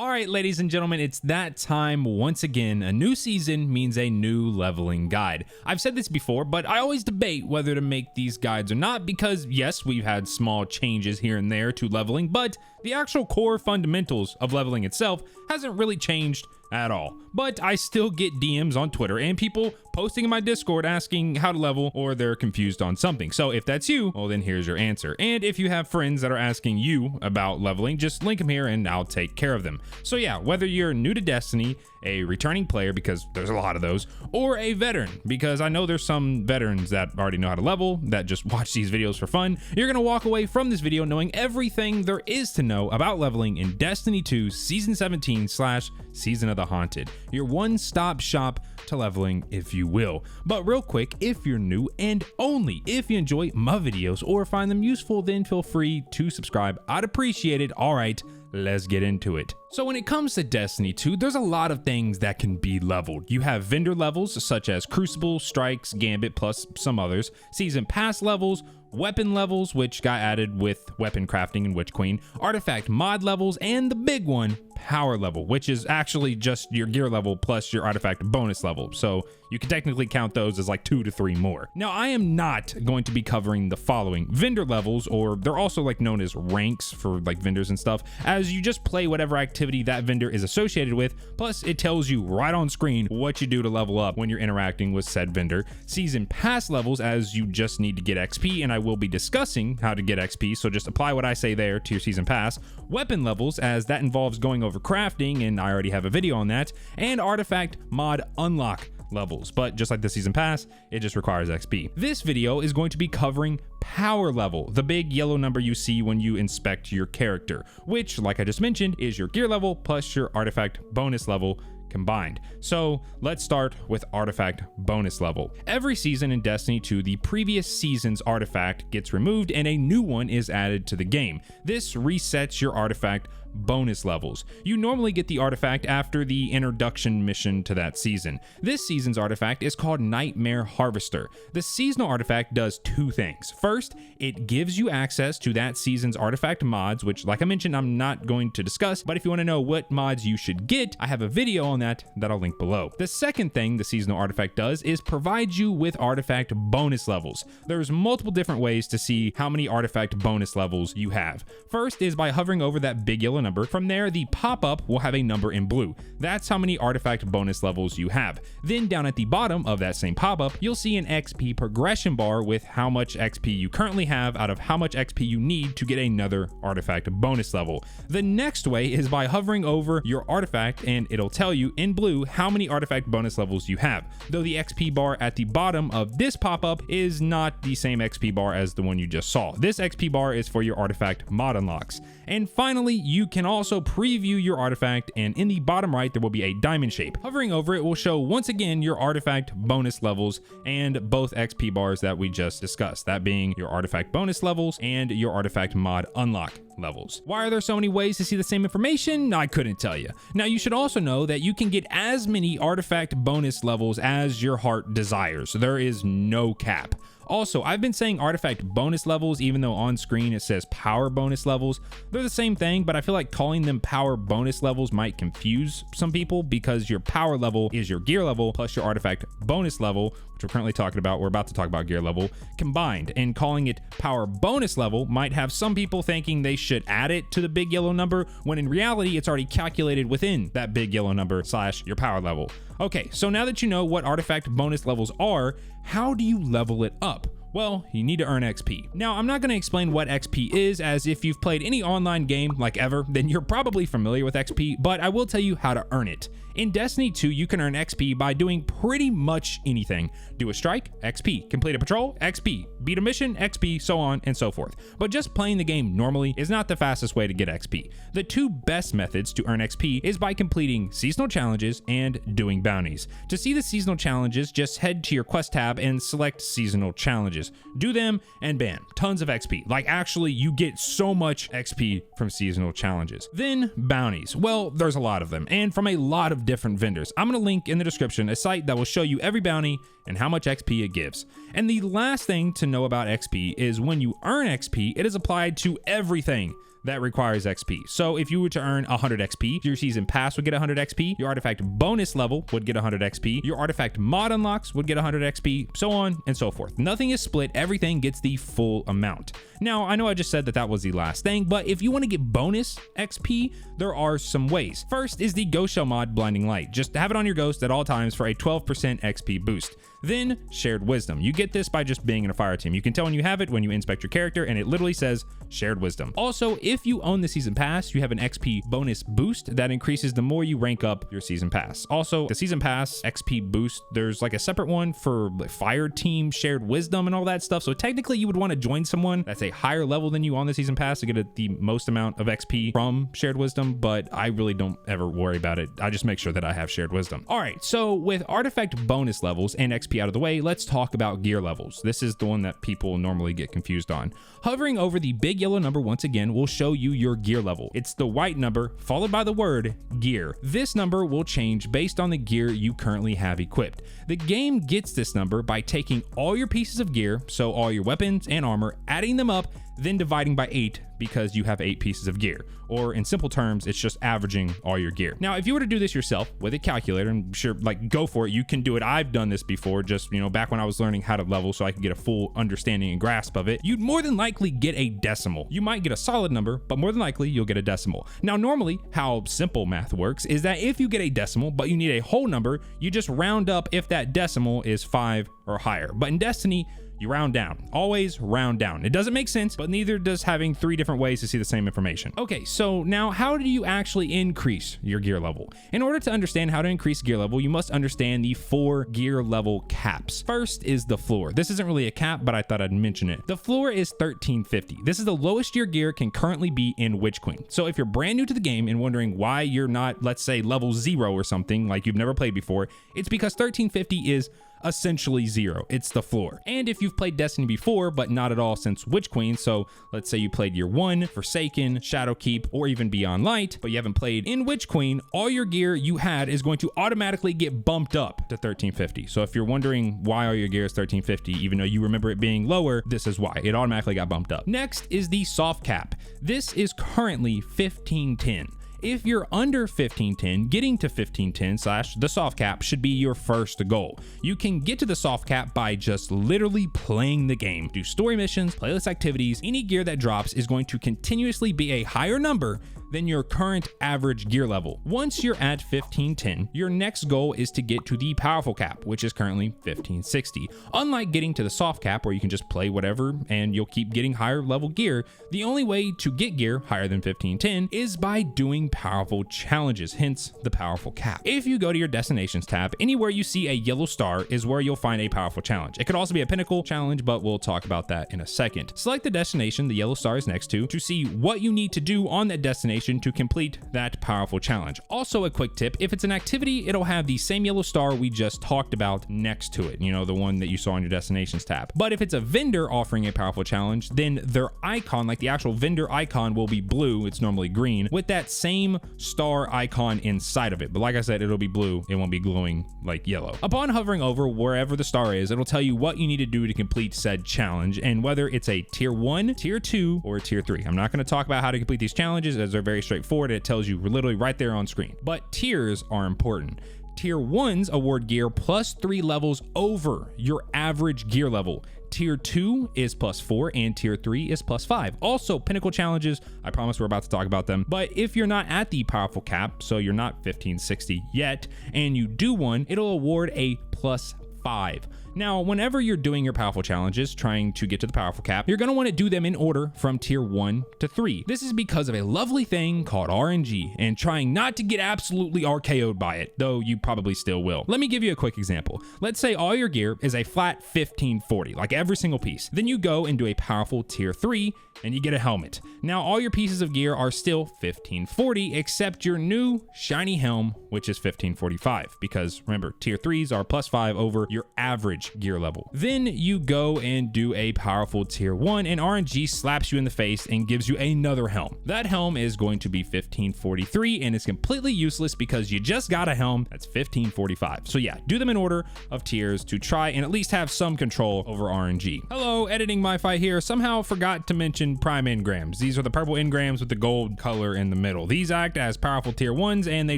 All right, ladies and gentlemen, it's that time once again. A new season means a new leveling guide. I've said this before, but I always debate whether to make these guides or not because, yes, we've had small changes here and there to leveling, but the actual core fundamentals of leveling itself hasn't really changed at all. But I still get DMs on Twitter and people posting in my Discord asking how to level or they're confused on something. So if that's you, well then here's your answer. And if you have friends that are asking you about leveling, just link them here and I'll take care of them. So yeah, whether you're new to Destiny, a returning player because there's a lot of those, or a veteran because I know there's some veterans that already know how to level that just watch these videos for fun, you're gonna walk away from this video knowing everything there is to know about leveling in Destiny 2 Season 17/Season of the Haunted. Your one-stop shop to leveling, if you will. But real quick, if you're new and only if you enjoy my videos or find them useful, then feel free to subscribe. I'd appreciate it. All right, let's get into it. So when it comes to Destiny 2, there's a lot of things that can be leveled. You have vendor levels such as Crucible, Strikes, Gambit, plus some others, Season Pass levels, weapon levels, which got added with weapon crafting in Witch Queen, artifact mod levels, and the big one, power level, which is actually just your gear level plus your artifact bonus level. So you can technically count those as like 2 to 3 more. Now, I am not going to be covering the following vendor levels, or they're also like known as ranks for like vendors and stuff, as you just play whatever activity that vendor is associated with, plus it tells you right on screen what you do to level up when you're interacting with said vendor. Season pass levels, as you just need to get XP, and I will be discussing how to get XP, so just apply what I say there to your season pass. Weapon levels, as that involves going over crafting, and I already have a video on that, and artifact mod unlock levels, but just like the season pass, it just requires XP. This video is going to be covering power level, the big yellow number you see when you inspect your character, which, like I just mentioned, is your gear level plus your artifact bonus level combined. So let's start with artifact bonus level. Every season in Destiny 2, the previous season's artifact gets removed and a new one is added to the game. This resets your artifact bonus levels. You normally get the artifact after the introduction mission to that season. This season's artifact is called Nightmare Harvester. The seasonal artifact does 2 things. First, it gives you access to that season's artifact mods, which, like I mentioned, I'm not going to discuss, but if you want to know what mods you should get, I have a video on that I'll link below. The second thing the seasonal artifact does is provide you with artifact bonus levels. There's multiple different ways to see how many artifact bonus levels you have. First is by hovering over that big yellow number. From there, the pop-up will have a number in blue. That's how many artifact bonus levels you have. Then down at the bottom of that same pop-up, you'll see an XP progression bar with how much XP you currently have out of how much XP you need to get another artifact bonus level. The next way is by hovering over your artifact and it'll tell you in blue how many artifact bonus levels you have, though the XP bar at the bottom of this pop-up is not the same XP bar as the one you just saw. This XP bar is for your artifact mod unlocks. And finally, you can also preview your artifact, and in the bottom right there will be a diamond shape. Hovering over it will show once again your artifact bonus levels and both XP bars that we just discussed, that being your artifact bonus levels and your artifact mod unlock levels. Why are there so many ways to see the same information? I couldn't tell you. Now, you should also know that you can get as many artifact bonus levels as your heart desires. There is no cap. Also, I've been saying artifact bonus levels even though on screen it says power bonus levels. They're the same thing, but I feel like calling them power bonus levels might confuse some people because your power level is your gear level plus your artifact bonus level, which we're currently talking about. We're about to talk about gear level combined, and calling it power bonus level might have some people thinking they should add it to the big yellow number when in reality it's already calculated within that big yellow number / your power level. Okay, so now that you know what artifact bonus levels are, how do you level it up? Well, you need to earn XP. Now, I'm not going to explain what XP is, as if you've played any online game like ever, then you're probably familiar with XP, but I will tell you how to earn it. In Destiny 2, you can earn XP by doing pretty much anything. Do a strike, XP. Complete a patrol, XP. Beat a mission, XP, so on and so forth. But just playing the game normally is not the fastest way to get XP. The 2 best methods to earn XP is by completing seasonal challenges and doing bounties. To see the seasonal challenges, just head to your quest tab and select seasonal challenges. Do them and bam, tons of XP. Like actually, you get so much XP from seasonal challenges. Then bounties. Well, there's a lot of them and from a lot of different vendors. I'm going to link in the description a site that will show you every bounty and how much XP it gives. And the last thing to know about XP is when you earn XP, it is applied to everything that requires XP. So if you were to earn 100 XP, your season pass would get 100 XP, your artifact bonus level would get 100 XP, your artifact mod unlocks would get 100 XP, so on and so forth. Nothing is split, everything gets the full amount. Now, I know I just said that was the last thing, but if you want to get bonus XP, there are some ways. First is the Ghost Shell mod Blinding Light. Just have it on your Ghost at all times for a 12% XP boost. Then Shared Wisdom. You get this by just being in a fire team. You can tell when you have it when you inspect your character, and it literally says Shared Wisdom. Also, if you own the season pass, you have an XP bonus boost that increases the more you rank up your season pass. Also, the season pass XP boost, there's like a separate one for like fire team, Shared Wisdom, and all that stuff. So technically you would want to join someone that's a higher level than you on the season pass to get the most amount of XP from Shared Wisdom, but I really don't ever worry about it. I just make sure that I have Shared Wisdom. All right, so with artifact bonus levels and XP out of the way, let's talk about gear levels. This is the one that people normally get confused on. Hovering over the big yellow number once again will show you your gear level. It's the white number followed by the word gear. This number will change based on the gear you currently have equipped. The game gets this number by taking all your pieces of gear, so all your weapons and armor, adding them up, then dividing by 8 because you have 8 pieces of gear. Or in simple terms, it's just averaging all your gear. Now, if you were to do this yourself with a calculator, and sure, like, go for it, you can do it. I've done this before, just, back when I was learning how to level so I could get a full understanding and grasp of it. You'd more than likely get a decimal. You might get a solid number, but more than likely you'll get a decimal. Now, normally how simple math works is that if you get a decimal, but you need a whole number, you just round up if that decimal is 5 or higher. But in Destiny, you round down. Always round down. It doesn't make sense, but neither does having 3 different ways to see the same information. Okay, so now how do you actually increase your gear level? In order to understand how to increase gear level, you must understand the 4 gear level caps. First is the floor. This isn't really a cap, but I thought I'd mention it. The floor is 1350. This is the lowest your gear can currently be in Witch Queen. So if you're brand new to the game and wondering why you're not, let's say, level 0 or something, like you've never played before, it's because 1350 is essentially 0. It's the floor. And if you've played Destiny before, but not at all since Witch Queen, so let's say you played year 1, Forsaken, Shadowkeep, or even Beyond Light, but you haven't played in Witch Queen, all your gear you had is going to automatically get bumped up to 1350. So if you're wondering why all your gear is 1350, even though you remember it being lower, this is why. It automatically got bumped up. Next is the soft cap. This is currently 1510. If you're under 1510, getting to 1510 / the soft cap should be your first goal. You can get to the soft cap by just literally playing the game. Do story missions, playlist activities. Any gear that drops is going to continuously be a higher number than your current average gear level. Once you're at 1510, your next goal is to get to the powerful cap, which is currently 1560. Unlike getting to the soft cap where you can just play whatever and you'll keep getting higher level gear, the only way to get gear higher than 1510 is by doing powerful challenges, hence the powerful cap. If you go to your destinations tab, anywhere you see a yellow star is where you'll find a powerful challenge. It could also be a pinnacle challenge, but we'll talk about that in a second. Select the destination the yellow star is next to see what you need to do on that destination to complete that powerful challenge. Also, a quick tip, if it's an activity, it'll have the same yellow star we just talked about next to it, the one that you saw on your destinations tab. But if it's a vendor offering a powerful challenge, then their icon, like the actual vendor icon, will be blue. It's normally green with that same star icon inside of it. But like I said, it'll be blue. It won't be glowing like yellow. Upon hovering over wherever the star is, it'll tell you what you need to do to complete said challenge and whether it's a tier 1, tier 2, or tier 3. I'm not going to talk about how to complete these challenges as they're very straightforward. It tells you literally right there on screen. But tiers are important. Tier 1s award gear plus 3 levels over your average gear level. Tier 2 is plus 4 and tier 3 is plus 5. Also, pinnacle challenges, I promise we're about to talk about them. But if you're not at the powerful cap, so you're not 1560 yet, and you do one, it'll award a plus 5. Now, whenever you're doing your powerful challenges, trying to get to the powerful cap, you're going to want to do them in order from tier 1 to 3. This is because of a lovely thing called RNG and trying not to get absolutely RKO'd by it, though you probably still will. Let me give you a quick example. Let's say all your gear is a flat 1540, like every single piece. Then you go and do a powerful tier 3 and you get a helmet. Now, all your pieces of gear are still 1540 except your new shiny helm, which is 1545, because remember, tier 3s are plus 5 over your average average gear level. Then you go and do a powerful tier 1 and RNG slaps you in the face and gives you another helm. That helm is going to be 1543 and it's completely useless because you just got a helm that's 1545. So yeah, do them in order of tiers to try and at least have some control over RNG. Hello, editing myfi here. Somehow forgot to mention prime engrams. These are the purple engrams with the gold color in the middle. These act as powerful tier 1s and they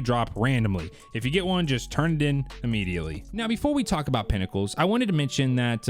drop randomly. If you get one, just turn it in immediately. Now, before we talk about pinnacles, I wanted to mention that,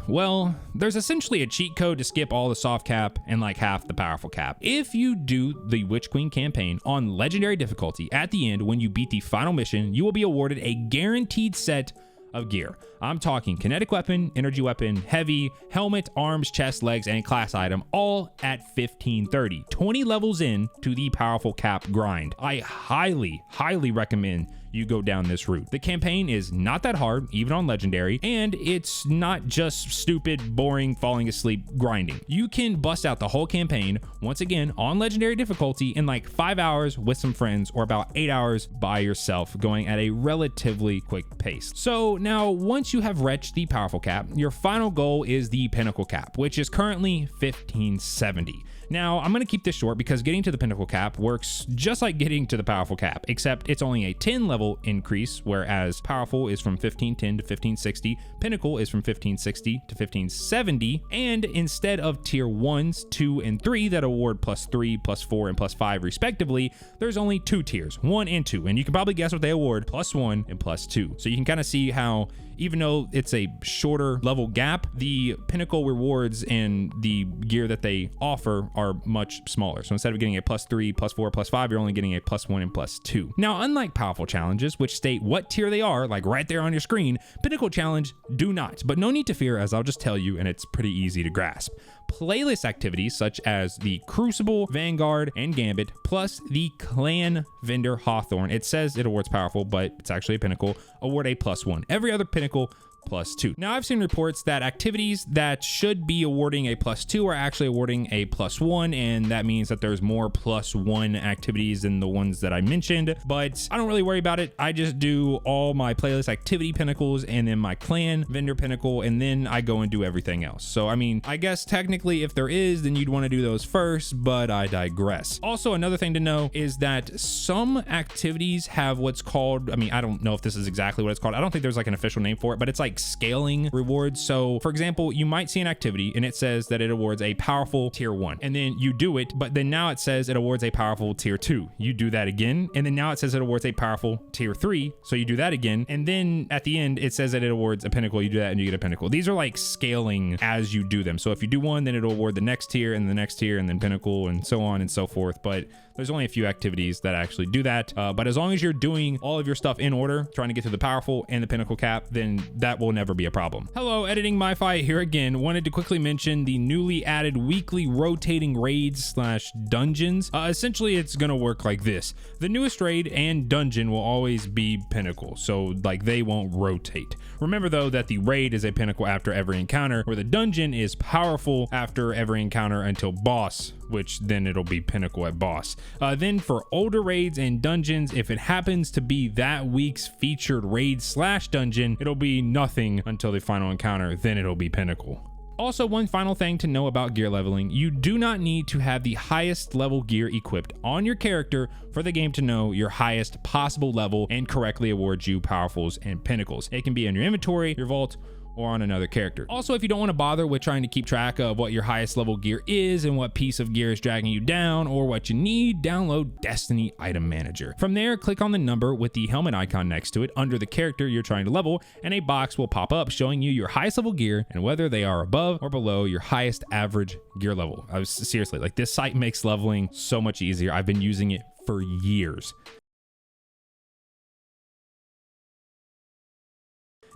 well, there's essentially a cheat code to skip all the soft cap and like half the powerful cap. If you do the Witch Queen campaign on legendary difficulty, at the end, when you beat the final mission, you will be awarded a guaranteed set of gear. I'm talking kinetic weapon, energy weapon, heavy, helmet, arms, chest, legs, and class item, all at 1530, 20 levels in to the powerful cap grind. I highly recommend you go down this route. The campaign is not that hard, even on legendary, and it's not just stupid, boring, falling asleep grinding. You can bust out the whole campaign, once again, on legendary difficulty in like 5 hours with some friends or about 8 hours by yourself, going at a relatively quick pace. So now, once you have reached the powerful cap, your final goal is the Pinnacle Cap, which is currently 1570. Now, I'm going to keep this short because getting to the Pinnacle Cap works just like getting to the Powerful Cap, except it's only a 10 level increase, whereas Powerful is from 1510 to 1560, Pinnacle is from 1560 to 1570, and instead of tier 1s, 2, and 3 that award +3, +4, and +5 respectively, there's only 2 tiers, 1 and 2, and you can probably guess what they award, +1 and +2. So you can kind of see how, even though it's a shorter level gap, the pinnacle rewards and the gear that they offer are much smaller. So instead of getting a +3, +4, +5, you're only getting a +1 and +2. Now, unlike powerful challenges, which state what tier they are, like right there on your screen, Pinnacle Challenge do not. But no need to fear, as I'll just tell you, and it's pretty easy to grasp. Playlist activities such as the Crucible, Vanguard, and Gambit, plus the Clan Vendor Hawthorne. It says it awards powerful, but it's actually a pinnacle, award a +1. Every other pinnacle +2. Now, I've seen reports that activities that should be awarding a +2 are actually awarding a +1, and that means that there's more +1 activities than the ones that I mentioned, but I don't really worry about it. I just do all my playlist activity pinnacles and then my clan vendor pinnacle, and then I go and do everything else. So, I mean, I guess technically if there is, then you'd want to do those first, but I digress. Also, another thing to know is that some activities have what's called, I mean, I don't know if this is exactly what it's called. I don't think there's like an official name for it, but it's like scaling rewards. So for example, you might see an activity and it says that it awards a powerful tier 1, and then you do it, but then now it says it awards a powerful tier 2. You do that again, and then now it says it awards a powerful tier 3, so you do that again, and then at the end it says that it awards a pinnacle. You do that and you get a pinnacle. These are like scaling as you do them. So if you do one, then it'll award the next tier and the next tier and then pinnacle and so on and so forth. But there's only a few activities that actually do that. But as long as you're doing all of your stuff in order, trying to get to the powerful and the pinnacle cap, then that will never be a problem. Hello, editing myfi here again. Wanted to quickly mention the newly added weekly rotating raids / dungeons. Essentially, it's gonna work like this. The newest raid and dungeon will always be pinnacle, so like they won't rotate. Remember though that the raid is a pinnacle after every encounter, where the dungeon is powerful after every encounter until boss, which then it'll be pinnacle at boss. Then for older raids and dungeons, if it happens to be that week's featured raid / dungeon, it'll be nothing until the final encounter, then it'll be pinnacle. Also, one final thing to know about gear leveling: you do not need to have the highest level gear equipped on your character for the game to know your highest possible level and correctly award you powerfuls and pinnacles. It can be in your inventory, your vault, or on another character. Also, if you don't want to bother with trying to keep track of what your highest level gear is and what piece of gear is dragging you down or what you need, download Destiny Item Manager. From there, click on the number with the helmet icon next to it under the character you're trying to level, and a box will pop up showing you your highest level gear and whether they are above or below your highest average gear level. Seriously, like, this site makes leveling so much easier. I've been using it for years.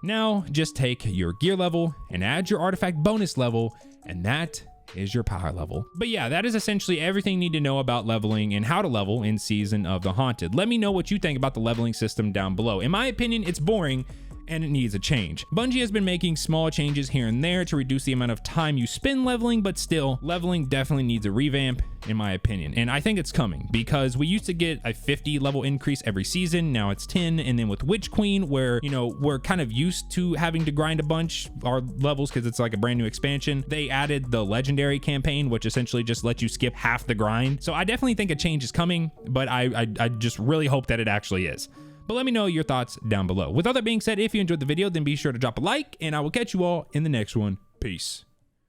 Now, just take your gear level and add your artifact bonus level, and that is your power level. But yeah, that is essentially everything you need to know about leveling and how to level in Season of the Haunted. Let me know what you think about the leveling system down below. In my opinion, it's boring, and it needs a change. Bungie has been making small changes here and there to reduce the amount of time you spend leveling, but still, leveling definitely needs a revamp in my opinion. And I think it's coming because we used to get a 50 level increase every season. Now it's 10. And then with Witch Queen, where, you know, we're kind of used to having to grind a bunch our levels because it's like a brand new expansion. They added the legendary campaign, which essentially just lets you skip half the grind. So I definitely think a change is coming, but I just really hope that it actually is. But let me know your thoughts down below. With all that being said, if you enjoyed the video, then be sure to drop a like, and I will catch you all in the next one. Peace.